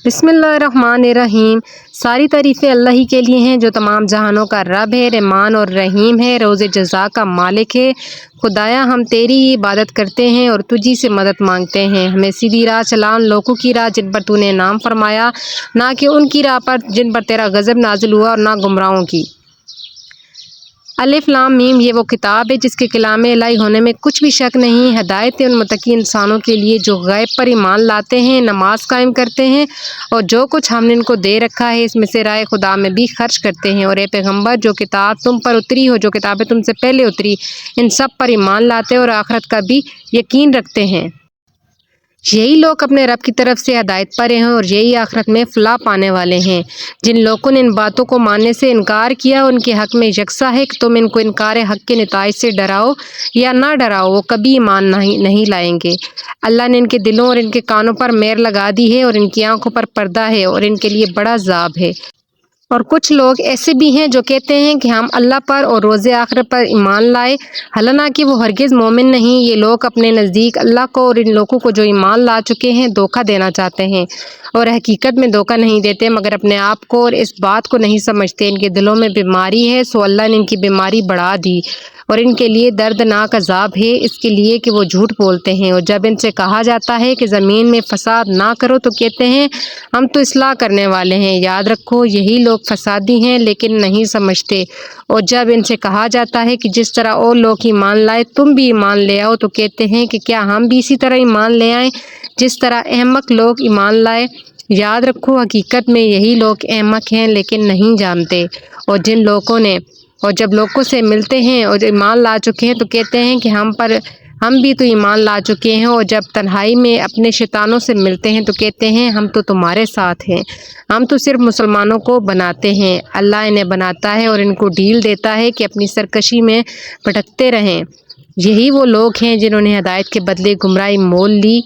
बिस्मिल्लाहिर्रहमानिर्रहीम। सारी तारीफ़ें अल्लाह ही के लिए हैं जो तमाम जहानों का रब है, रहमान और रहीम है, रोज़ जज़ा का मालिक है। खुदाया हम तेरी ही इबादत करते हैं और तुझी से मदद मांगते हैं। हमें सीधी राह चला, उन लोगों की राह जिन पर तूने नाम फरमाया, ना कि उनकी राह पर जिन पर तेरा गज़ब नाजिल हुआ, और ना गुमराहों की। अलिफ लाम मीम, ये वो किताब है जिसके कलाम इलाही होने में कुछ भी शक नहीं। हदायत उन मुत्तकी इंसानों के लिए जो गैब पर ईमान लाते हैं, नमाज कायम करते हैं, और जो कुछ हमने इनको दे रखा है इसमें से राह खुदा में भी खर्च करते हैं। और ए पैगम्बर, जो किताब तुम पर उतरी हो, जो किताबें तुमसे पहले उतरी, इन सब पर ईमान लाते और आखिरत का भी यकीन रखते हैं। यही लोग अपने रब की तरफ से हदायत पर हैं और यही आखिरत में फलाह पाने वाले हैं। जिन लोगों ने इन बातों को मानने से इनकार किया, उनके हक में यकसा है कि तुम इनको इनकार हक के नताइज से डराओ या ना डराओ, वो कभी ईमान नहीं लाएंगे। अल्लाह ने इनके दिलों और इनके कानों पर मेहर लगा दी है और इनकी आंखों पर पर्दा है और इनके लिए बड़ा अज़ाब है। और कुछ लोग ऐसे भी हैं जो कहते हैं कि हम अल्लाह पर और रोज़े आखिरत पर ईमान लाए, हालांकि वो हरगिज़ मोमिन नहीं। ये लोग अपने नज़दीक अल्लाह को और इन लोगों को जो ईमान ला चुके हैं धोखा देना चाहते हैं, और हकीकत में धोखा नहीं देते मगर अपने आप को, और इस बात को नहीं समझते इनके दिलों में बीमारी है, सो अल्लाह ने इनकी बीमारी बढ़ा दी और इनके लिए दर्दनाक अजाब है, इसके लिए कि वो झूठ बोलते हैं। और जब इनसे कहा जाता है कि ज़मीन में फसाद ना करो तो कहते हैं हम तो इस्लाह करने वाले हैं। याद रखो, यही लोग फसादी हैं लेकिन नहीं समझते। और जब इनसे कहा जाता है कि जिस तरह और लोग ईमान लाए तुम भी ईमान ले आओ, तो कहते हैं कि क्या हम भी इसी तरह ईमान ले आएँ जिस तरह अहमक लोग ईमान लाए। याद रखो, हकीकत में यही लोग अहमक हैं लेकिन नहीं जानते। और जब लोगों से मिलते हैं और ईमान ला चुके हैं तो कहते हैं कि हम भी तो ईमान ला चुके हैं, और जब तन्हाई में अपने शैतानों से मिलते हैं तो कहते हैं हम तो तुम्हारे साथ हैं, हम तो सिर्फ मुसलमानों को बनाते हैं। अल्लाह इन्हें बनाता है और इनको ढील देता है कि अपनी सरकशी में भटकते रहें। यही वो लोग हैं जिन्होंने हदायत के बदले गुमराही मोल ली।